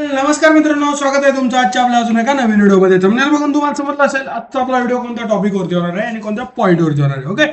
नमस्कार मित्रांनो, स्वागत आहे तुमचं आजच्या आपल्या अजून एका नवीन व्हिडिओमध्ये. थंबनेल बघून तुम्हाला समजलं असेल आजचा आपला व्हिडिओ कोणत्या टॉपिकवरती होणार आहे आणि कोणत्या पॉईंटवरती होणार आहे. ओके,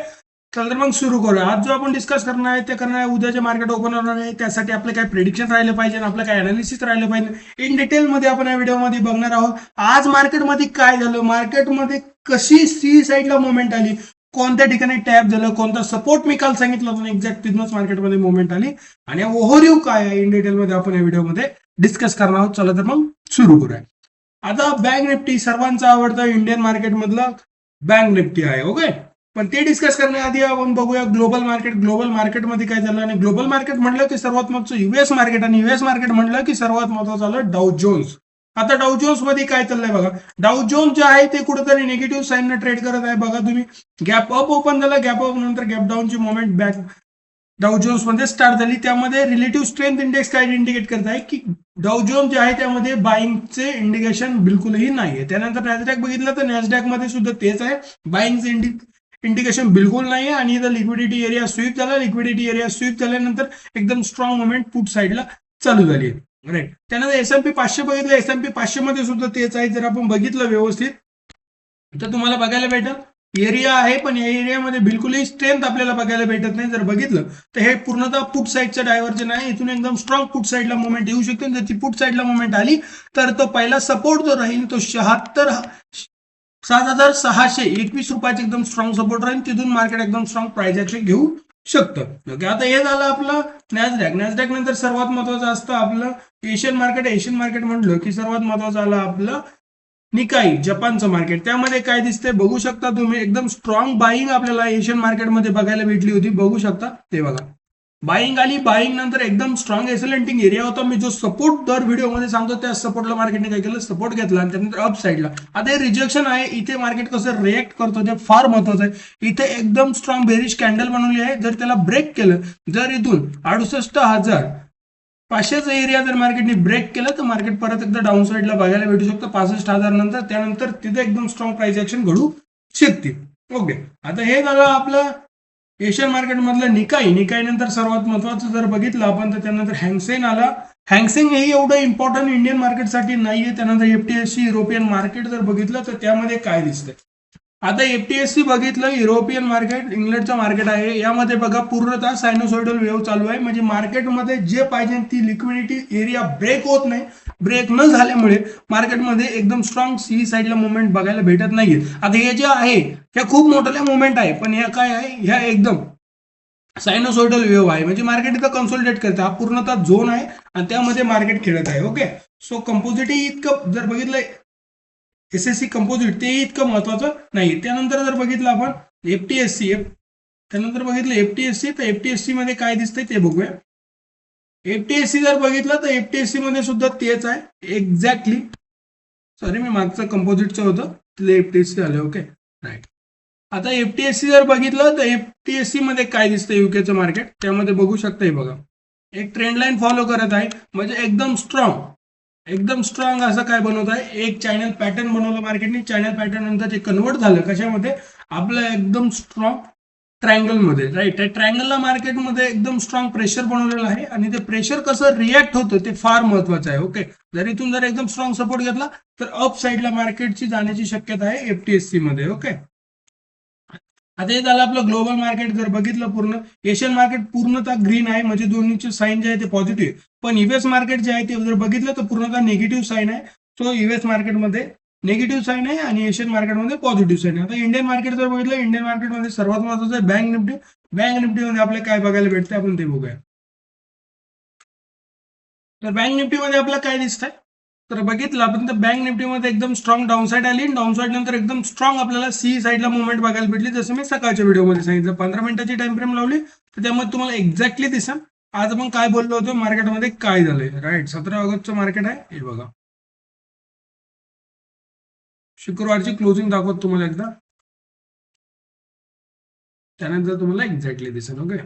चल तर मग सुरू करूया. आज जो आपण डिस्कस करणार आहे ते करणार आहे उद्याचे मार्केट ओपन होणार आहे, त्यासाठी आपले काय प्रेडिक्शन राहिले पाहिजे, आपलं काय अनालिसिस राहिले पाहिजे, इन डिटेलमध्ये आपण या व्हिडिओमध्ये बघणार आहोत. आज मार्केटमध्ये काय झालं, मार्केटमध्ये कशी सी साईडला मुवमेंट आली, कोणत्या ठिकाणी टॅप झालं, कोणता सपोर्ट मी काल सांगितलं होतं एक्झॅक्ट तिथूनच मार्केटमध्ये मुवमेंट आली आणि ओव्हरव्ह्यू काय आहे इन डिटेलमध्ये आपण या व्हिडिओमध्ये डिस्कस करणार आहोत. चला तर मग सुरू करूया. आता बँक निफ्टी सर्वांचा आवडता इंडियन मार्केटमधला बँक निफ्टी आहे. ओके, पण ते डिस्कस करण्याआधी आपण बघूया ग्लोबल मार्केट. ग्लोबल मार्केटमध्ये काय झालं, आणि ग्लोबल मार्केट म्हणलं की सर्वात महत्वाचं युएस मार्केट, आणि युएस मार्केट म्हणलं की सर्वात महत्वाचं झालं डाऊ जोन्स. आता डाऊ जोन्स मध्ये काय चाललंय बघा. डाऊ जोन्स जे आहे ते कुठेतरी निगेटिव्ह साईन ट्रेड करत आहे. बघा तुम्ही, गॅप अप ओपन झालं, गॅप अप नंतर गॅप डाऊनची मुवमेंट बॅक डाऊ जोन्स मध्ये स्टार्ट झाली. त्यामध्ये रिलेटिव्ह स्ट्रेंथ इंडेक्स काय इंडिकेट करत आहे की डाऊ जोन्स जे आहे त्यामध्ये बाईंगचे इंडिकेशन बिलकुलही नाहीये. त्यानंतर नॅसडॅक बघितलं तर नॅसडॅक मध्ये सुद्धा तेच आहे, बाईंगचे इंडिकेशन बिलकुल नाहीये. आणि इथं लिक्विडिटी एरिया स्वीप झाला. लिक्विडिटी एरिया स्वीप झाल्यानंतर एकदम स्ट्रॉंग मुवमेंट पुट साईडला चालू झाली आहे. राईट, त्यानंतर S&P 500 बघितलं, S&P 500 मध्ये सुद्धा तेच आहे. जर आपण बघितलं व्यवस्थित तर तुम्हाला बघायला भेटेल एरिया आहे, पण या एरियामध्ये बिलकुलही स्ट्रेंथ आपल्याला बघायला भेटत नाही. जर बघितलं तर हे पूर्णतः पुट साईडचं डायव्हर्जन आहे. इथून एकदम स्ट्रॉंग पुट साईडला मुवमेंट येऊ शकते. जर ती पुट साईडला मुवमेंट आली तर तो पहिला सपोर्ट जो राहील तो 76,621 रुपयाचे एकदम स्ट्रॉंग सपोर्ट राहील. तिथून मार्केट एकदम स्ट्रॉंग प्राइस ऍक्शन घेऊ शकतं. ओके, आता हे झालं आपलं नॅसडॅक. नॅसडॅक नंतर सर्वात महत्वाचं असतं आपलं एशियन मार्केट. एशियन मार्केट म्हटलं की सर्वात महत्वाचं आलं आपलं निकाई, जपानचं मार्केट. त्यामध्ये काय दिसतंय बघू शकता तुम्ही, एकदम स्ट्रॉंग बाईंग आपल्याला एशियन मार्केटमध्ये बघायला भेटली होती. बघू शकता ते बघा, बाईंग आली. बाईंग नंतर एकदम स्ट्रॉंग एसएलएनटिंग एरिया होता. मी जो सपोर्ट दर व्हिडिओमध्ये सांगतो त्या सपोर्टला मार्केटने काय केलं, सपोर्ट घेतला आणि त्यानंतर अप साईडला. आता हे रिजेक्शन आहे, इथे मार्केट कसं रिएक्ट करतो ते फार महत्वाचं आहे. इथे एकदम स्ट्रॉंग बेरिश कॅन्डल बनवली आहे. जर त्याला ब्रेक केलं, जर इथून 68,500चा एरिया जर मार्केटने ब्रेक केलं तर मार्केट परत एकदा डाऊन साईडला बघायला भेटू शकतं 65,000 नंतर. त्यानंतर तिथे एकदम स्ट्रॉंग प्राइस ऍक्शन घडू शकते. ओके, आता हे झालं आपलं एशियन मार्केट मधलं निकाई. निकाई नंतर सर्वात महत्वाचं जर बघितलं आपण तर त्यानंतर हँगसेंग आला. हँगसेंग हे एवढं इम्पॉर्टंट इंडियन मार्केटसाठी नाहीये. त्यानंतर एफटीएससी युरोपियन मार्केट जर बघितलं तर त्यामध्ये काय दिसतंय. आता एफटीएससी बघितलं, युरोपियन मार्केट इंग्लंडचं मार्केट आहे. यामध्ये बघा पूर्णतः सायनोसॉइडल वेव्ह चालू आहे. म्हणजे मार्केटमध्ये जे पाहिजे ती लिक्विडिटी एरिया ब्रेक होत नाही. ब्रेक न झाल्यामुळे मार्केटमध्ये एकदम स्ट्रॉंग सी साईडला मुवमेंट बघायला भेटत नाहीये. आता हे जे आहे ह्या खूप मोठ्या मुवमेंट आहे, पण ह्या काय आहे, ह्या एकदम सायनोसॉइडल वेव्ह आहे. म्हणजे मार्केट इथं कन्सोलिडेट करतं. हा पूर्णतः झोन आहे आणि त्यामध्ये मार्केट खेळत आहे. ओके, सो कंपोजिट इतकं जर बघितलं एसएससी कंपोजिट ते इतकं महत्वाचं नाही. त्यानंतर जर बघितलं आपण एफटीएससी, त्यानंतर बघितलं एफटीएससी, तर एफटीएससी मध्ये काय दिसतंय ते बघूया. एफटीएससी जर बघितलं तर एफटीएससी मध्ये सुद्धा तेच आहे एक्झॅक्टली. सॉरी, मी मागचं कंपोजिटचं होतं तिथे एफटीएससी आलं. Okay, right. आता एफटीएससी जर बघितलं तर एफटीएससी मध्ये काय दिसतंय युकेचं मार्केट, त्यामध्ये बघू शकता. हे बघा, एक ट्रेंड लाईन फॉलो करत आहे. म्हणजे एकदम स्ट्रॉंग असं काय बनवत आहे, एक चॅनल पॅटर्न बनवलं मार्केटने. चॅनल पॅटर्न नंतर ते कन्वर्ट झालं कशामध्ये, आपलं एकदम स्ट्रॉंग ट्रायंगल मध्ये. राईट, त्या ट्रायंगलला मार्केटमध्ये एकदम स्ट्रॉंग प्रेशर बनवलेलं आहे आणि ते प्रेशर कसं रिॲक्ट होतं ते फार महत्वाचं आहे. ओके, जर इथून जर एकदम स्ट्रॉंग सपोर्ट घेतला तर अप साईडला मार्केटची जाण्याची शक्यता आहे एफटीएससी मध्ये. ओके, आता हे झालं आपलं ग्लोबल मार्केट. जर बघितलं पूर्ण एशियन मार्केट पूर्णतः ग्रीन आहे, म्हणजे दोन्हीचे साईन जे आहे ते पॉझिटिव्ह आहे. पण युएस मार्केट जे आहे ते जर बघितलं तर पूर्णतः निगेटिव्ह साईन आहे. सो युएस मार्केटमध्ये निगेटिव्ह साईन आहे आणि एशियन मार्केटमध्ये पॉझिटिव्ह साईन आहे. आता इंडियन मार्केट जर बघितलं, इंडियन मार्केटमध्ये सर्वात महत्वाचं आहे बँक निफ्टी. बँक निफ्टीमध्ये आपल्याला काय बघायला भेटतं आपण ते बघूया. तर बँक निफ्टीमध्ये आपल्याला काय दिसतंय तर बघितलं आपण तर बँक निफ्टीमध्ये एकदम स्ट्रॉंग डाऊन साईड आली. डाऊन साईड नंतर एकदम स्ट्रॉंग आपल्याला सी साईडला मुवमेंट बघायला भेटली. जसं मी सकाळच्या व्हिडिओमध्ये सांगितलं 15 मिनिटाची टाइम फ्रेम लावली तर त्यामध्ये तुम्हाला एक्झॅक्टली दिसेल आज आपण काय बोललो होतो मार्केटमध्ये काय झालंय. राईट, 17 ऑगस्टचं मार्केट आहे. हे बघा, शुक्रवारची क्लोजिंग दाखवत तुम्हाला एकदा, त्यानंतर तुम्हाला एक्झॅक्टली दिसेल. ओके,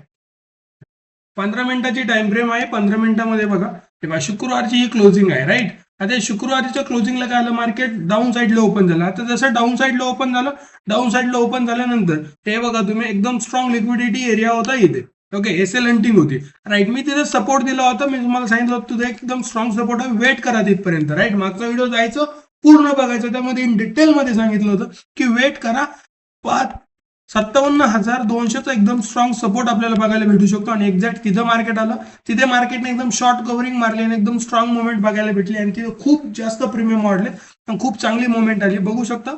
15 मिनिटाची टाइम फ्रेम आहे. 15 मिनिटामध्ये बघा तेव्हा शुक्रवारची ही क्लोजिंग आहे. राईट, आता शुक्रवारच्या क्लोजिंगला काय आलं, मार्केट डाऊन साईडला ओपन झालं. आता जसं डाऊन साईडला ओपन झालं, डाऊन साईडला ओपन झाल्यानंतर हे बघा तुम्ही एकदम स्ट्रॉंग लिक्विडिटी एरिया होता इथे. ओके, एसएल हंटिंग होती. राईट, मी तिथे सपोर्ट दिला होता. मी तुम्हाला सांगितलं होतं तुझा एकदम स्ट्रॉंग सपोर्ट आहे, वेट करा तिथपर्यंत. राईट, मागचा व्हिडिओ जायचं पूर्ण बघायचं, त्यामध्ये इन डिटेलमध्ये सांगितलं होतं की वेट करा. 57,200चा एकदम स्ट्रॉंग सपोर्ट आपल्याला बघायला भेटू शकतो. आणि एक्झॅक्ट तिथं मार्केट आलं, तिथे मार्केटने एकदम शॉर्ट कव्हरिंग मारली आणि एकदम स्ट्रॉंग मुवमेंट बघायला भेटली. आणि तिथे खूप जास्त प्रीमियम वाढले आणि खूप चांगली मुवमेंट आली, बघू शकता.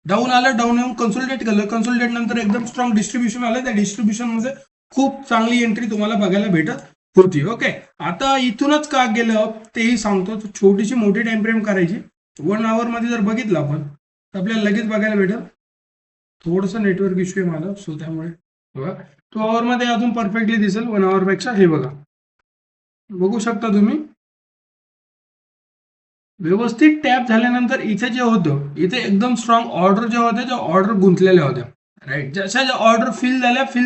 डाऊन आलं, डाऊन येऊन कन्सोलिडेट केलं, कन्सोलिडेट नंतर एकदम स्ट्रॉंग डिस्ट्रीब्युशन आलं. त्या डिस्ट्रीब्युशन मध्ये खूप चांगली एंट्री तुम्हाला बघायला भेटत होती. ओके, आता इथूनच का गेलं तेही सांगतो. छोटीशी मोठी टाइम फ्रेम करायची. 1 आवर मध्ये जर बघितलं आपण तर आपल्याला लगेच बघायला भेटेल. थोडंसं नेटवर्क इश्यू आहे मला, सो त्यामुळे बघा 2 आवर मध्ये अजून परफेक्टली दिसेल 1 आवर पेक्षा. हे बघा, बघू शकता तुम्ही. व्यवस्थित टॅप झाल्यानंतर इथे जे होतं, इथे एकदम स्ट्रॉंग ऑर्डर ज्या होत्या, त्या ऑर्डर गुंतलेल्या होत्या. राईट, जशा ज्या ऑर्डर फिल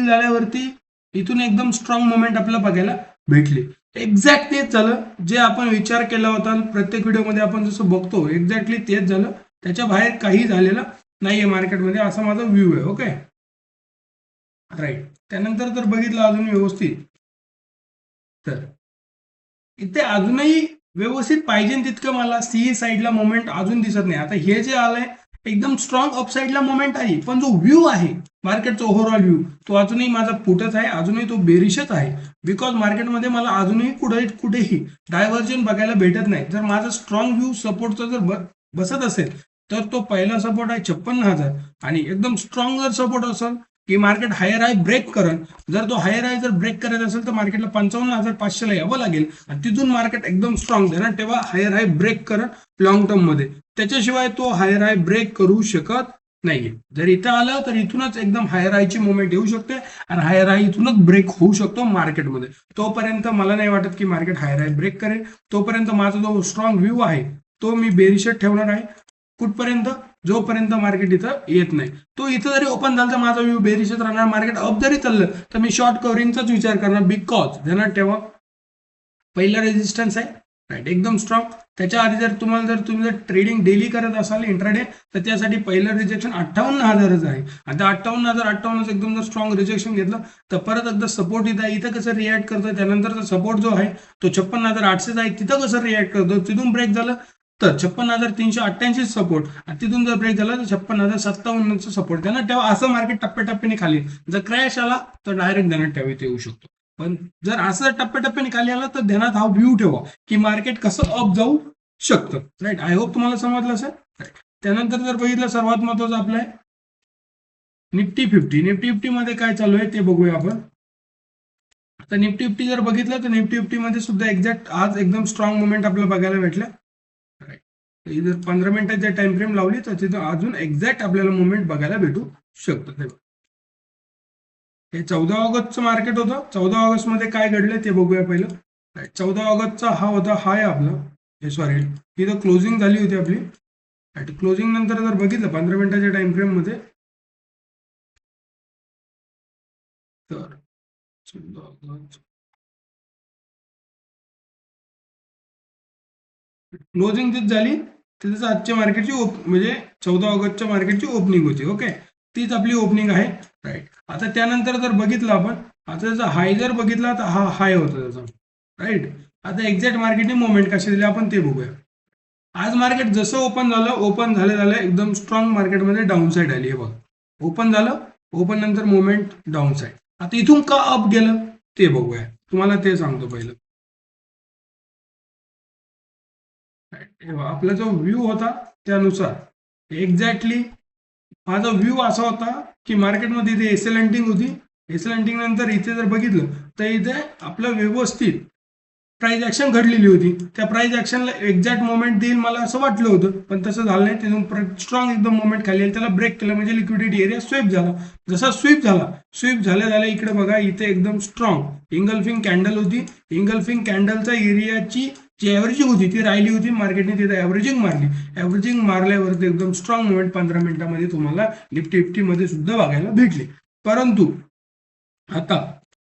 झाल्यावरती इथून एकदम स्ट्रॉंग मुवमेंट आपल्याला बघायला भेटली. एक्झॅक्ट तेच झालं जे आपण विचार केला होता. प्रत्येक व्हिडिओमध्ये आपण जसं बघतो एक्झॅक्टली तेच झालं. त्याच्या बाहेर काही झालेलं नाहीये मार्केटमध्ये, असा माझा व्ह्यू आहे. Okay, right. त्यानंतर जर बघितलं अजून व्यवस्थित तर इथे अजूनही व्यवस्थित पाहिजे तितकं मला सीए साईडला मोमेंट अजून दिसत नाही. आता हे जे आलंय एकदम स्ट्रॉंग अपसाईडला मोमेंट आहे, पण जो व्ह्यू आहे मार्केटचा ओव्हरऑल व्ह्यू तो अजूनही माझा पुटच आहे, अजूनही तो बेरिशच आहे. बिकॉज मार्केटमध्ये मला अजूनही कुठेही डायव्हर्जन बघायला भेटत नाही. जर माझा स्ट्रॉंग व्ह्यू सपोर्टचा जर बसत असेल तर तो पहिला सपोर्ट आहे 56,000. आणि एकदम स्ट्रॉंग जर सपोर्ट असेल की मार्केट हायर हाय ब्रेक करण, जर तो हायर हाय जर ब्रेक करायचा असेल तर मार्केटला 55,500ला यावं लागेल. आणि तिथून मार्केट एकदम स्ट्रॉंग देणार, तेव्हा हायर हाय ब्रेक करण लॉंग टर्म मध्ये. त्याच्याशिवाय तो हायर हाय ब्रेक करू शकत नाहीये. जर इथं आलं तर इथूनच एकदम हायर हायची मुवमेंट येऊ शकते आणि हायर हाय इथूनच ब्रेक होऊ शकतो मार्केटमध्ये. तोपर्यंत मला नाही वाटत की मार्केट हायर हाय ब्रेक करेल. तोपर्यंत माझा जो स्ट्रॉंग व्ह्यू आहे तो मी बेरिशच ठेवणार आहे. कुठपर्यंत, जोपर्यंत मार्केट इथं येत नाही. तो इथं जरी ओपन झाला तर माझा व्ह्यू बेरिशच राहणार. मार्केट अप जरी चाललं तर मी शॉर्ट कव्हरिंगचाच विचार करणार. बिकॉज ध्यानात ठेवा, पहिला रेजिस्टन्स आहे राईट एकदम स्ट्रॉंग. त्याच्या आधी जर तुम्ही जर ट्रेडिंग डेली करत असाल इंट्राडे तर त्यासाठी पहिलं रिजेक्शन 58,000च आहे. आता 58,058 एकदम जर स्ट्रॉंग रिजेक्शन घेतलं तर परत एकदा सपोर्ट इथं आहे. इथं कसं रिॲक्ट करतं, त्यानंतरचा सपोर्ट जो आहे तो 56,800 आहे. तिथं कसं रिॲक्ट करतो, तिथून ब्रेक झालं तर 56,388 सपोर्ट, आणि तिथून जर ब्रेक झाला तर 56,057 सपोर्ट. त्यांना ठेवा. असं मार्केट टप्प्याटप्प्याने खाली, जर क्रॅश आला तर डायरेक्ट ध्यानात ठेवा येऊ शकतो. पण जर असं टप्प्याटप्प्याने खाली आला तर ध्यानात हा व्ह्यू ठेवा की मार्केट कसं अप जाऊ शकतं. राईट, आय होप तुम्हाला समजलं असेल. त्यानंतर जर बघितलं सर्वात महत्वाचं आपलं आहे निफ्टी 50. निफ्टी 50 मध्ये काय चालू आहे ते बघूया आपण. आता निफ्टी 50 जर बघितलं तर निफ्टी 50 मध्ये सुद्धा एक्झॅक्ट आज एकदम स्ट्रॉंग मुवमेंट आपल्याला बघायला भेटलं. जर 15 मिनिटाची टाइम फ्रेम लावली तर तिथं अजून एक्झॅक्ट आपल्याला मुवमेंट बघायला भेटू शकतं. हे 14 ऑगस्टचं मार्केट होतं. 14 ऑगस्ट मध्ये काय घडलं ते बघूया पहिलं. 14 ऑगस्टचा हा होता हाय आपला, हे सॉरी इथं क्लोजिंग झाली होती आपली. क्लोजिंग नंतर जर बघितलं 15 मिनिटाच्या टाइम फ्रेम मध्ये तर 14 ऑगस्ट क्लोजिंग तीच झाली, तिथेच आजच्या मार्केटची म्हणजे 14 ऑगस्टच्या मार्केटची ओपनिंग होती. ओके, तीच आपली ओपनिंग आहे. राईट, आता त्यानंतर जर बघितलं आपण, आता त्याचा हाय जर बघितला तर हा हाय होता त्याचा. राईट, आता एक्झॅक्ट मार्केटने मुवमेंट कशी दिली आपण ते बघूया. आज मार्केट जसं ओपन झालं एकदम स्ट्रॉंग मार्केटमध्ये डाऊन साईड आली आहे बघ. ओपन झालं, ओपन नंतर मुवमेंट डाऊन साईड. आता इथून का अप गेलं ते बघूया, तुम्हाला ते सांगतो पहिलं. आपला जो व्ह्यू होता त्यानुसार एक्झॅक्टली माझा व्ह्यू असा होता की मार्केटमध्ये इथे एसएल हंटिंग होती. एसएल हंटिंग नंतर इथे जर बघितलं तर इथे आपलं व्यवस्थित प्राइस ऍक्शन घडलेली होती. त्या प्राइस ऍक्शनला एक्झॅक्ट मोमेंट देईल मला असं वाटलं होतं, पण तसं झालं नाही. तिथून स्ट्रॉंग एकदम मोमेंट खाली त्याला ब्रेक केलं म्हणजे लिक्विडिटी एरिया स्वीप झाला. जसा स्वीप झाल्या इकडे बघा इथे एकदम स्ट्रॉंग इंगल्फिंग कॅन्डल होती. इंगल्फिंग कॅन्डलचा एरियाची जी ॲव्हरेजिंग होती ती राहिली होती. मार्केटने तिथे ॲव्हरेजिंग मारली. ॲव्हरेजिंग मारल्यावरती एकदम स्ट्रॉंग मुवमेंट 15 मिनिटांमध्ये तुम्हाला निफ्टी 50 मध्ये सुद्धा बघायला भेटली. परंतु आता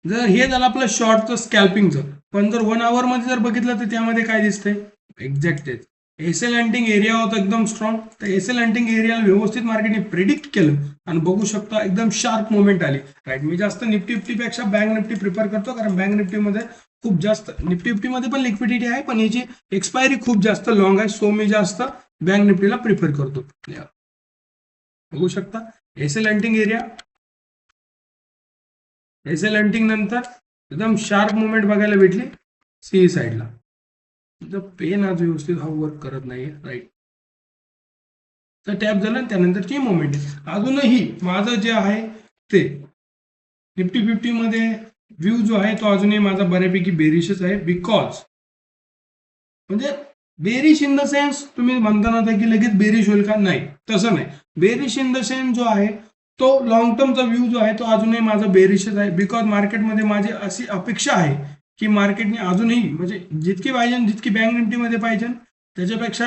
जर हे झालं आपलं शॉर्टचं स्कॅल्पिंगचं, पण जर 1 आवर मध्ये जर बघितलं तर त्यामध्ये काय दिसतंय एक्झॅक्ट तेच. एसएल हंटिंग एरिया होता एकदम स्ट्रॉंग. तर एसएल हंटिंग एरियाला व्यवस्थित मार्केटने प्रिडिक्ट केलं आणि बघू शकता एकदम शार्प मुवमेंट आली. राईट, मी जास्त निफ्टी पेक्षा बँक निफ्टी प्रिफर करतो, कारण बँक निफ्टीमध्ये खूप जास्त, निफ्टीमध्ये पण लिक्विडिटी आहे पण याची एक्सपायरी खूप जास्त लॉंग आहे. सो मी जास्त बँक निफ्टीला प्रिफर करतो. बघू शकता SL hunting area, SL hunting नंतर एकदम शार्प मुवमेंट बघायला भेटली सी साईडला. पेन आज व्यवस्थित हा वर्क करत नाहीये. राईट, तर टॅप झालं त्यानंतरची मुवमेंट आहे. अजूनही माझं जे आहे ते निफ्टी 50 मध्ये व्ह्यू जो आहे तो अजूनही माझा बऱ्यापैकी बेरिशच आहे. बिकॉज म्हणजे बेरिश इन द सेन्स तुम्ही म्हणता ना की लगेच बेरिश होईल का, नाही तसं नाही. बेरिश इन द सेन्स जो आहे तो लॉंग टर्मचा व्ह्यू जो आहे तो अजूनही माझा बेरिशच आहे. बिकॉज मार्केटमध्ये माझी अशी अपेक्षा आहे की मार्केटने अजूनही म्हणजे जितकी पाहिजे जितकी बँक निफ्टीमध्ये पाहिजे त्याच्यापेक्षा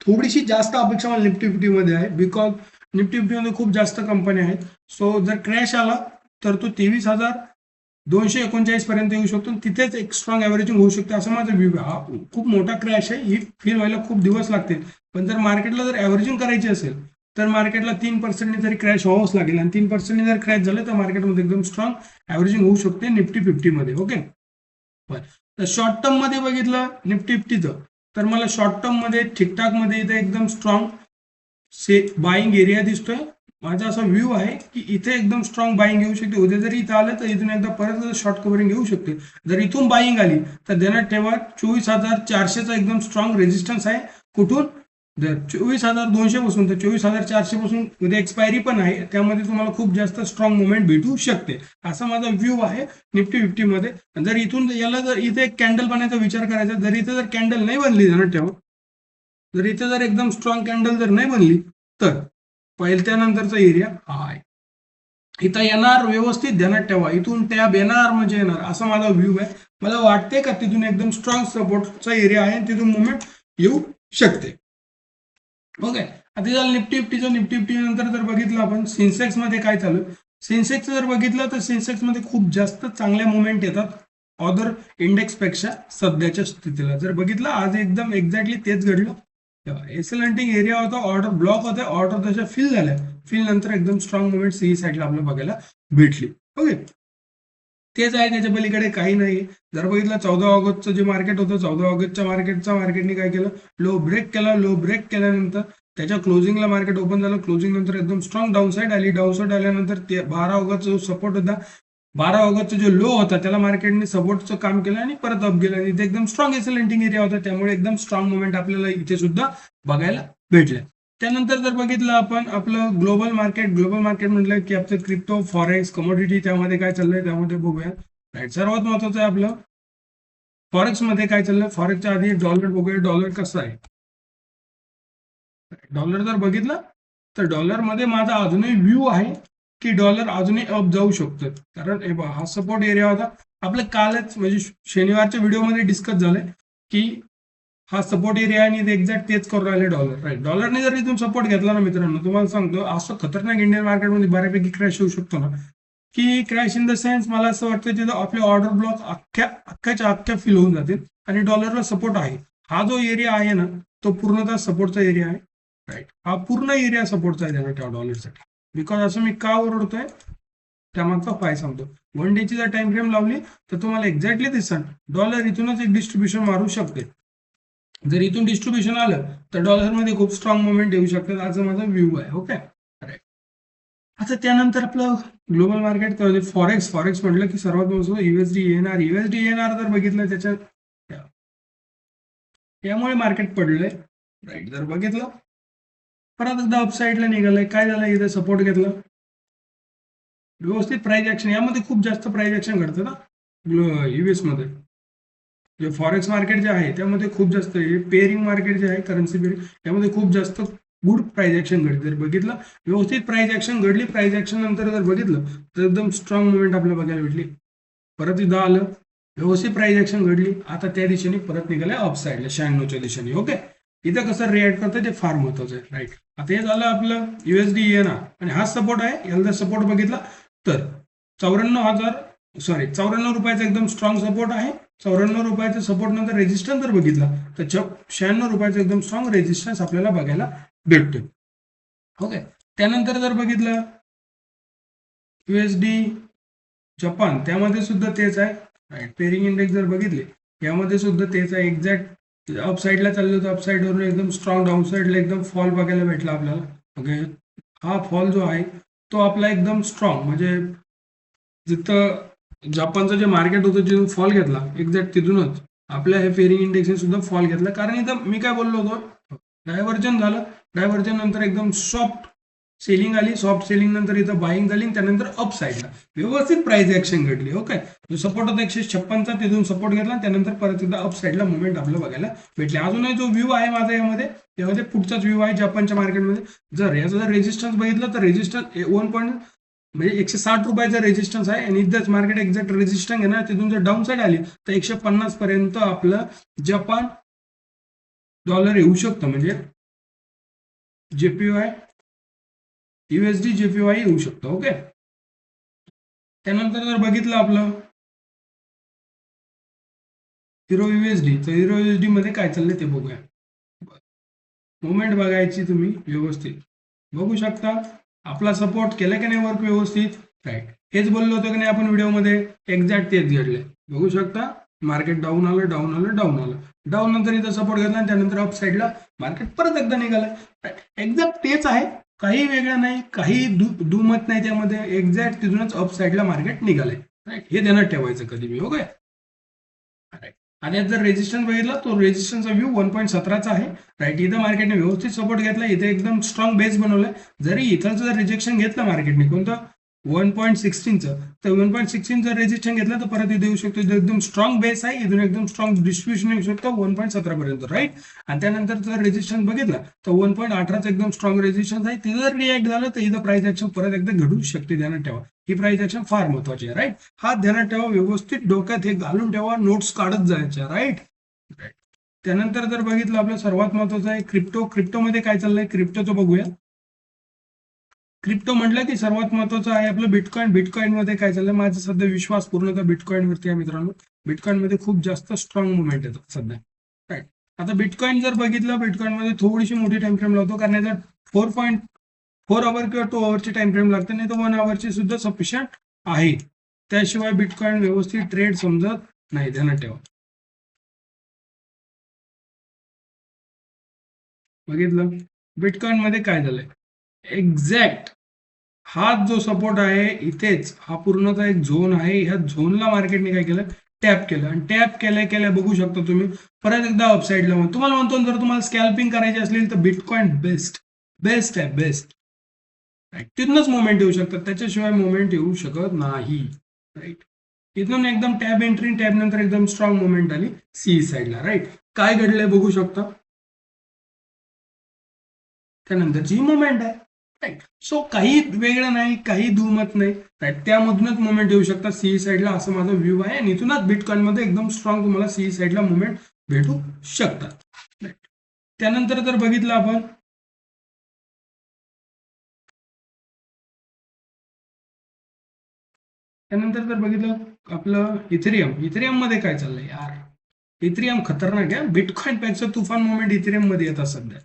थोडीशी जास्त अपेक्षा मला निफ्टी 50 मध्ये आहे. बिकॉज निफ्टी 50 मध्ये खूप जास्त कंपन्या आहेत. सो जर क्रॅश आला तर तो 23,239 पर्यंत येऊ शकतो. तिथेच एक स्ट्रॉंग ॲव्हरेजिंग होऊ शकते असं माझं व्ह्यू आहे. हा खूप मोठा क्रॅश आहे, ही फील व्हायला खूप दिवस लागतील. पण जर मार्केटला जर ॲव्हरेजिंग करायची असेल तर मार्केटला 3% तरी क्रॅश व्हावंच लागेल. आणि 3% जर क्रॅश झालं तर मार्केटमध्ये एकदम स्ट्रॉंग ॲव्हरेजिंग होऊ शकते निफ्टी 50 मध्ये. ओके, तर शॉर्ट टर्म मध्ये बघितलं निफ्टी 50चं तर मला शॉर्ट टर्म मध्ये ठीकठाक मध्ये इथे एकदम स्ट्रॉंग बाईंग एरिया दिसतोय. माझा असा व्ह्यू आहे की इथे एकदम स्ट्रॉंग बाईंग येऊ शकते. उद्या जरी इथं आलं तर इथून एकदा परत शॉर्ट कव्हरिंग येऊ शकते. जर इथून बाईंग आली तर ध्यानात ठेवा 24,400चा एकदम स्ट्रॉंग रेजिस्टन्स आहे. कुठून, जर 24,200 पासून तर 24,400 पासून उद्या एक्सपायरी पण आहे, त्यामध्ये तुम्हाला खूप जास्त स्ट्रॉंग मुवमेंट भेटू शकते. असा माझा व्ह्यू आहे निफ्टी 50 मध्ये. जर इथून याला जर इथे एक कॅन्डल बनायचा विचार करायचा, जर इथे जर कॅन्डल नाही बनली ध्यानात ठेवा, जर इथे जर एकदम स्ट्रॉंग कॅन्डल जर नाही बनली तर त्यानंतरचा एरिया हा आहे. इथं येणार व्यवस्थित ध्यानात ठेवा, इथून टॅब येणार म्हणजे येणार असा माझा व्ह्यू आहे. मला वाटते का तिथून एकदम स्ट्रॉंग सपोर्टचा एरिया आहे, तिथून मुवमेंट येऊ शकते. ओके, आता झालं निफ्टी 50चं. निफ्टी 50 नंतर जर बघितलं आपण सेन्सेक्स मध्ये काय चालू, सेन्सेक्स जर बघितलं तर सेन्सेक्स मध्ये खूप जास्त चांगल्या मुवमेंट येतात अदर इंडेक्स पेक्षा सध्याच्या स्थितीला. जर बघितलं आज एकदम एक्झॅक्टली तेच घडलं. एसएल हंटिंग एरिया होता, ऑर्डर ब्लॉक होते, ऑर्डर तशा फिल झाल्या, फिल नंतर एकदम स्ट्रॉंग मुवमेंट सी साईडला आपल्याला बघायला भेटली. ओके, तेच आहे, त्याच्या पलीकडे काही नाही. जर बघितलं 14 ऑगस्टचं जे मार्केट होतं, 14 ऑगस्टच्या मार्केटने काय केलं, लो ब्रेक केला. लो ब्रेक केल्यानंतर त्याच्या क्लोजिंगला मार्केट ओपन झालं. क्लोजिंग नंतर एकदम स्ट्रॉंग डाऊनसाईड आली. डाऊनसाईड आल्यानंतर 12 ऑगस्टचा जो सपोर्ट होता, 12 ऑगस्टचा जो लो होता त्याला मार्केटने सपोर्टचं काम केलं आणि परत अप गेलं. इथे एकदम स्ट्रॉंग एसएल हंटिंग एरिया होता, त्यामुळे एकदम स्ट्रॉंग मुवमेंट आपल्याला इथे सुद्धा बघायला भेटले. त्यानंतर जर बघितलं आपण आपलं ग्लोबल मार्केट म्हटलं की आपलं क्रिप्टो, फॉरेक्स, कमोडिटी त्यामध्ये काय चाललंय त्यामध्ये बघूया. राईट, सर्वात महत्वाचं आहे आपलं फॉरेक्स मध्ये काय चाललंय. फॉरेक्सच्या आधी डॉलर बघूया, डॉलर कसं आहे. डॉलर जर बघितलं तर डॉलर मध्ये माझा अजूनही व्ह्यू आहे की डॉलर अजूनही अप जाऊ शकतो. कारण हा सपोर्ट एरिया होता आपलं कालच म्हणजे शनिवारच्या व्हिडिओमध्ये डिस्कस झालंय की हा सपोर्ट एरिया आणि एक्झॅक्ट तेच करून राहिले डॉलर. राईट, डॉलरने जर इथून सपोर्ट घेतला ना मित्रांनो, तुम्हाला सांगतो असं खतरनाक इंडियन मार्केटमध्ये बऱ्यापैकी क्रॅश होऊ शकतो ना, की क्रॅश इन द सेन्स मला असं वाटतं तिथं आपले ऑर्डर ब्लॉक अख्ख्या फिल होऊन जातील आणि डॉलरला सपोर्ट आहे. हा जो एरिया आहे ना तो पूर्णतः सपोर्टचा एरिया आहे. राईट, हा पूर्ण एरिया सपोर्टचा आहे डॉलरसाठी. बिकॉज असं मी का ओरडतोय त्यामागचा फाय सांगतो. 1 डेची जर टाइम फ्रेम लावली तर तुम्हाला एक्झॅक्टली दिसन डॉलर इथूनच एक डिस्ट्रीब्युशन मारू शकते. जर इथून डिस्ट्रीब्युशन आलं तर डॉलरमध्ये खूप स्ट्रॉंग मुवमेंट येऊ शकतात, असं माझा व्ह्यू आहे. Okay, right. आता त्यानंतर आपलं ग्लोबल मार्केट फॉरेक्स म्हटलं की सर्वात महत्त्वाचं युएसडी येणार जर बघितलं त्याच्यात यामुळे मार्केट पडलंय. राईट, जर बघितलं परत एकदा अपसाईडला निघालंय. काय झालं, इथे सपोर्ट घेतला, व्यवस्थित प्राइस ऍक्शन. यामध्ये खूप जास्त प्राइस ऍक्शन घडतं ना युएस मध्ये. जे फॉरेक्स मार्केट जे आहे त्यामध्ये खूप जास्त पेअरिंग मार्केट जे आहे करन्सी पेअरिंग यामध्ये खूप जास्त गुड प्राइस ऍक्शन घडली. जर बघितलं व्यवस्थित प्राइस ऍक्शन घडली, प्राइस ऍक्शन नंतर जर बघितलं तर एकदम स्ट्रॉंग मुवमेंट आपल्याला बघायला भेटली. परत इथं आलं, व्यवस्थित प्राइस ऍक्शन घडली. आता त्या दिशेने परत निघाल्या अपसाईडला 96च्या दिशेने. ओके, इथं कसं रिॲक्ट करतं ते फार महत्वाचं आहे. राईट, आता हे झालं आपलं युएसडी येणार आणि हा सपोर्ट आहे. याला जर सपोर्ट बघितला तर 94 रुपयाचा एकदम स्ट्रॉंग सपोर्ट आहे. 94 रुपयाचा सपोर्ट नंतर रेजिस्टन्स जर बघितला तर 96 रुपयाचा एकदम स्ट्रॉंग रेजिस्टन्स आपल्याला बघायला भेटतो. ओके, त्यानंतर जर बघितलं USD जपान, त्यामध्ये सुद्धा तेच आहे. राईट, पेरिंग इंडेक्स जर बघितले यामध्ये सुद्धा तेच आहे. एक्झॅक्ट अप साईडला चाललं होतं, अप साईडवरून एकदम स्ट्रॉंग डाऊन साईडला एकदम फॉल बघायला भेटला आपल्याला. ओके, हा फॉल जो आहे तो आपला एकदम स्ट्रॉंग, म्हणजे जिथं जपानचं जे मार्केट होतं जिथून फॉल घेतला एक्झॅक्ट तिथूनच आपल्या हे पेरिंग इंडेक्सने सुद्धा फॉल घेतला. कारण इथं मी काय बोललो होतो, डायव्हर्जन झालं, डायव्हर्जन नंतर एकदम सॉफ्ट सेलिंग आली, सॉफ्ट सेलिंग नंतर इथं बाईंग झाली, त्यानंतर अप साईडला व्यवस्थित प्राइस ऍक्शन घडली. ओके, जो सपोर्ट होता 156चा तिथून सपोर्ट घेतला, त्यानंतर परत एकदा अप साईडला मुवमेंट आपल्याला बघायला भेटले. अजूनही जो व्ह्यू आहे माझा यामध्ये पुढचाच व्ह्यू आहे जपानच्या मार्केटमध्ये. जर याचा जर रेजिस्टन्स बघितलं तर रेजिस्टन्स 160 रुपयाचा रेजिस्टन्स आहे, आणि इथंच मार्केट एक्झॅक्ट रेजिस्टन्स घेणार, तिथून जर डाऊन साईड आली तर 150 पर्यंत आपलं जपान डॉलर येऊ शकतं, म्हणजे JPY USD JPY येऊ शकतं. ओके, त्यानंतर जर बघितलं आपलं हिरो USD, तर हिरो USD मध्ये काय चाललंय ते बघूया. मुवमेंट बघायची तुम्ही व्यवस्थित बघू शकता. आपला सपोर्ट केला की नाही वर्क व्यवस्थित. राईट, हेच बोललो होतो की नाही आपण व्हिडिओमध्ये, एक्झॅक्ट तेच घडलंय. बघू शकता, मार्केट डाऊन आलं, डाऊन आलं, डाऊन आलं, डाऊन नंतर इथं सपोर्ट घेतला, आणि त्यानंतर अप साईडला मार्केट परत एकदा निघालं. एक्झॅक्ट तेच आहे, काही वेगळं नाही, काही दुमत नाही त्यामध्ये. एक्झॅक्ट तिथूनच अप साईडला मार्केट निघालंय. राईट, हे ध्यानात ठेवायचं कधी बी. ओके, राईट, आणि जर रेजिस्टन्स बघितला तो रेजिस्टन्सचा व्ह्यू 1.17चा आहे. राईट, इथं मार्केटने व्यवस्थित सपोर्ट घेतला, इथे एकदम स्ट्रॉंग बेस बनवलाय. जरी इथं जर रिजेक्शन घेतलं मार्केटने कोणतं 1.16चं, तर 1.16 जर रेजिस्टन्स घेतला तर परत इथे येऊ शकतो. एकदम स्ट्रॉंग बेस आहे, इथून एकदम स्ट्रॉंग डिस्ट्रीब्युशन येऊ शकतं 1.17 पर्यंत. राईट, आणि त्यानंतर जर रेजिस्टन्स बघितला तर 1.18चा एकदम स्ट्रॉंग रेजिस्टन्स आहे. तिथं जर रिॲक्ट झालं तर इथं प्राइस ऍक्शन परत एकदा घडू शकते, ध्यानात ठेवा. ही प्राइस ऍक्शन फार महत्वाची आहे. राईट, हा ध्यानात ठेवा, व्यवस्थित डोक्यात हे घालून ठेवा, नोट्स काढत जायच्या. राईट, त्यानंतर जर बघितलं आपलं सर्वात महत्वाचं आहे क्रिप्टोमध्ये काय चाललंय क्रिप्टोचं बघूया. क्रिप्टो म्हटलं की सर्वात महत्वाचं आहे आपलं बिटकॉइन मध्ये काय चाललंय. माझा सध्या विश्वास पूर्णतः बिटकॉइन वरती आहे मित्रांनो. बिटकॉइन मध्ये खूप जास्त स्ट्रॉंग मुवमेंट येतात सध्या. राईट, आता बिटकॉइन जर बघितलं, बिटकॉइन मध्ये थोडीशी मोठी टाइम फ्रेम लावतो, कारण याचा 4.4 आवर किंवा 2 आवरची टाइम फ्रेम लागते, नाही तर 1 आवरची सुद्धा सफिशियंट आहे. त्याशिवाय बिटकॉइन व्यवस्थित ट्रेड समजत नाही, ध्यानात ठेवा. बघितलं बिटकॉइन मध्ये काय झालंय, एक्झॅक्ट हा जो सपोर्ट आहे इथेच, हा पूर्णतः एक झोन आहे. ह्या झोनला मार्केटने काय केलं, टॅप केलं, आणि टॅप केल्या बघू शकता तुम्ही परत एकदा अपसाईडला. तुम्हाला म्हणतो जर तुम्हाला स्कॅल्पिंग करायची असलेली तर बिटकॉइन बेस्ट आहे, बेस्ट. तिथूनच मुवमेंट येऊ शकतात, त्याच्याशिवाय मुवमेंट येऊ शकत नाही. राईट, इथून एकदम टॅब एंट्री, टॅब नंतर एकदम स्ट्रॉंग मुवमेंट आली सी साईडला. राईट, काय घडलंय बघू शकता, त्यानंतरची मुवमेंट आहे. राईट, सो काही वेगळं नाही, काही दुमत नाही. राईट, त्यामधूनच मुवमेंट येऊ शकतात सीई साईडला, असं माझा व्ह्यू आहे. आणि इथूनच बिटकॉइन मध्ये एकदम स्ट्रॉंग तुम्हाला सीई साईडला मुवमेंट भेटू शकतात. राईट, त्यानंतर जर बघितलं आपण आपलं इथेरियम मध्ये काय चाललंय यार. इथेरियम खतरनाक आहे, बिटकॉइन पेक्षा तुफान मुवमेंट इथेरियम मध्ये येतात सध्या.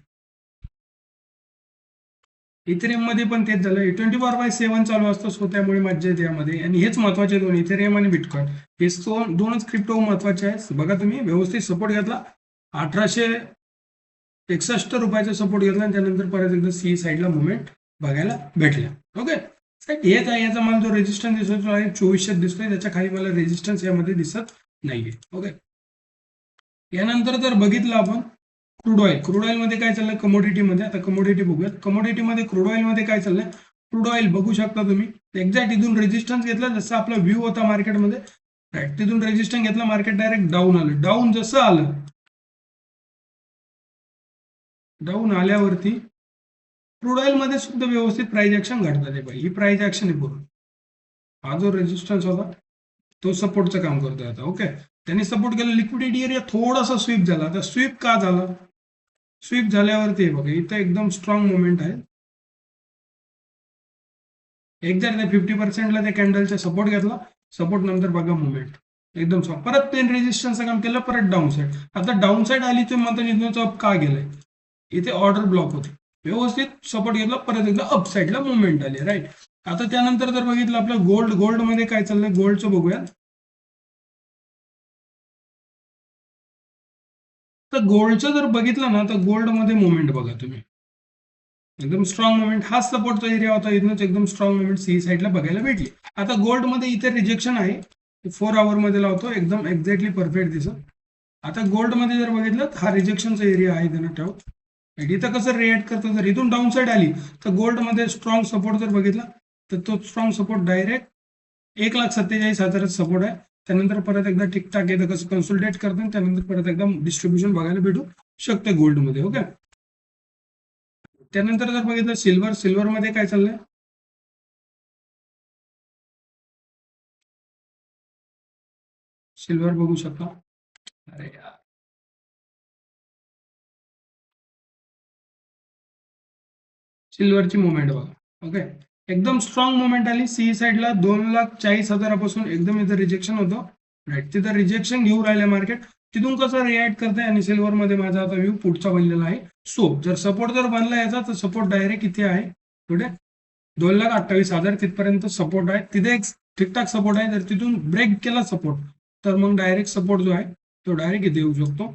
इथेरियम मध्ये पण तेच झालं, 24/7 चालू असतं, सो त्यामुळे मज्जा येते यामध्ये. आणि हेच महत्वाचे दोन, इथेरियम आणि बिटकॉइन, हे दोनच क्रिप्टो महत्वाचे आहेत. बघा तुम्ही व्यवस्थित सपोर्ट घेतला, 1861 रुपयाचा सपोर्ट घेतला, आणि त्यानंतर परत एकदा सी साईडला मुवमेंट बघायला भेटल्या. ओके, हेच आहे, याचा मला जो रेजिस्टन्स दिसतो 2400 दिसतोय, त्याच्या खाली मला रेजिस्टन्स यामध्ये दिसत नाहीये. ओके, यानंतर जर बघितलं आपण क्रूड ऑइल मध्ये काय चाललंय, कमोडिटीमध्ये. आता कमोडिटी बघूयात, कमोडिटीमध्ये क्रूड ऑइल मध्ये काय चाललंय. क्रूड ऑइल बघू शकता तुम्ही, एक्झॅक्ट इथून रेजिस्टन्स घेतला, जसं आपला व्ह्यू होता मार्केटमध्ये. राईट, तिथून रेजिस्टन्स घेतला, मार्केट डायरेक्ट डाऊन आलं. डाऊन जसं आलं, डाऊन आल्यावरती क्रूड ऑइल मध्ये सुद्धा व्यवस्थित प्राइस ऍक्शन घडतात. ही प्राइस ऍक्शन आहे पूर्ण. हा जो रेजिस्टन्स होता तो सपोर्टचं काम करतोय आता. ओके, त्यांनी सपोर्ट केलं, लिक्विडिटी एरिया थोडासा स्वीप झाला. आता स्वीप का झाला, स्वीप झाल्यावरती बघा इथं एकदम स्ट्रॉंग मुवमेंट आहे. एक्झॅक्ट 50% त्या कॅन्डलचा सपोर्ट घेतला, सपोर्ट नंतर बघा मुवमेंट. एकदम स्ट्रॉंग. परत पेन रेजिस्टन्सचं काम केलं, परत डाऊन साईड. आता डाऊन साईड आली तुम्ही म्हणता इथून अप का गेलाय, इथे ऑर्डर ब्लॉक होते, व्यवस्थित सपोर्ट घेतला, परत एकदा अप साईडला मुवमेंट आली, राईट. आता त्यानंतर जर बघितलं आपलं गोल्ड मध्ये काय चाललंय, गोल्डचं बघूया. तर गोल्डचं जर बघितलं ना, तर गोल्ड मध्ये मुवमेंट बघा तुम्ही, एकदम स्ट्रॉंग मुवमेंट. हा सपोर्टचा एरिया होता, इथूनच एकदम स्ट्रॉंग मुवमेंट सी साईडला बघायला भेटली. आता गोल्ड मध्ये इथे रिजेक्शन आहे, 4 आवर मध्ये लावतो, एकदम एक्झॅक्टली परफेक्ट दिसत. आता गोल्ड मध्ये जर बघितलं, हा रिजेक्शनचा एरिया आहे, त्यांना ठेव. इथं कसं रिॲक्ट करतं, जर इथून डाऊन साईड आली तर गोल्ड मध्ये स्ट्रॉंग सपोर्ट जर बघितला तर तो स्ट्रॉंग सपोर्ट डायरेक्ट 1,47,000 सपोर्ट आहे. त्यानंतर परत एकदा टिकटाक येतं, कसं कन्सोलिडेट करतं, त्यानंतर परत एकदम डिस्ट्रीब्युशन बघायला भेटू शकते गोल्ड मध्ये. ओके. त्यानंतर जर बघितलं सिल्वर मध्ये काय चाललंय, सिल्वर बघू शकता. अरे यार, सिल्वरची मुवमेंट बघा. ओके, एकदम स्ट्रॉंग मुवमेंट आली सी साईडला 2,40,000पासून एकदम इथं रिजेक्शन होतं, राईट. तिथं रिजेक्शन घेऊन राहिलं मार्केट, तिथून कसं रिॲक्ट करते. आणि सिल्वर मध्ये माझा आता व्ह्यू पुढचा बनलेला आहे. सो जर सपोर्ट जर बनला याचा, तर सपोर्ट डायरेक्ट इथे आहे कुठे, 2,28,000 तिथपर्यंत सपोर्ट आहे. तिथे एक ठीकठाक सपोर्ट आहे. जर तिथून ब्रेक केला सपोर्ट, तर मग डायरेक्ट सपोर्ट जो आहे तो डायरेक्ट इथे येऊ शकतो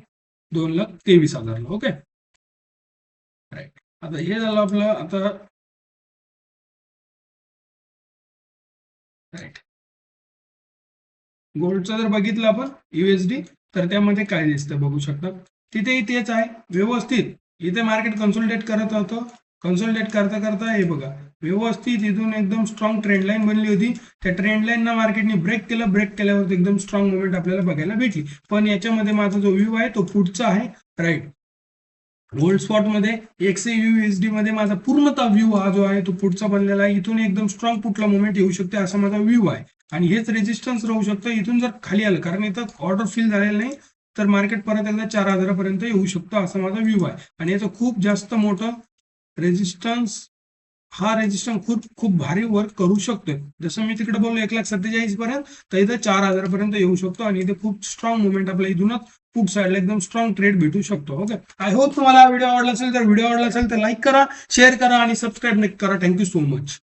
2,23,000ला. Okay, right. आता हे झालं आपलं. आता राईट, गोल्डचं जर बघितलं आपण युएसडी, तर त्यामध्ये काय दिसतं बघू शकता. तिथेही तेच आहे व्यवस्थित. इथे मार्केट कन्सोलिडेट करत होतं, कन्सोलिडेट करता करता हे बघा व्यवस्थित इथून एकदम स्ट्रॉंग ट्रेंड लाईन बनली होती. त्या ट्रेंड लाईनना मार्केटने ब्रेक केलं, ब्रेक केल्यावर एकदम स्ट्रॉंग मुवमेंट आपल्याला बघायला भेटली. पण याच्यामध्ये माझा जो व्ह्यू आहे तो पुढचा आहे, राईट. गोल्ड स्पॉट मध्ये XAUUSD मध्ये माझा पूर्णतः व्ह्यू हा जो आहे तो पुढचा बनलेला आहे. इथून एकदम स्ट्रॉंग पुढला मुवमेंट येऊ शकते असा माझा व्ह्यू आहे. आणि हेच रेजिस्टन्स राहू शकतं इथून जर खाली आलं, कारण इथं ऑर्डर फिल झालेलं नाही, तर मार्केट परत एकदा 4,000 पर्यंत येऊ शकतं असा माझा व्ह्यू आहे. आणि याचं खूप जास्त मोठं रेजिस्टन्स, हा रेजिस्टन्स खूप खूप भारी वर्क करू शकतोय. जसं मी तिकडे बोललो 1,47,000 पर्यंत, तर इथं 4,000 पर्यंत येऊ शकतो. आणि इथे खूप स्ट्रॉंग मुवमेंट आपल्या इथूनच पुट साईडला एकदम स्ट्रॉंग ट्रेड भेटू शकतो. ओके, आय होप तुम्हाला हा व्हिडिओ आवडला असेल. तर व्हिडिओ आवडला असेल तर लाईक करा, शेअर करा आणि सबस्क्राईब नक्की करा. Thank you so much.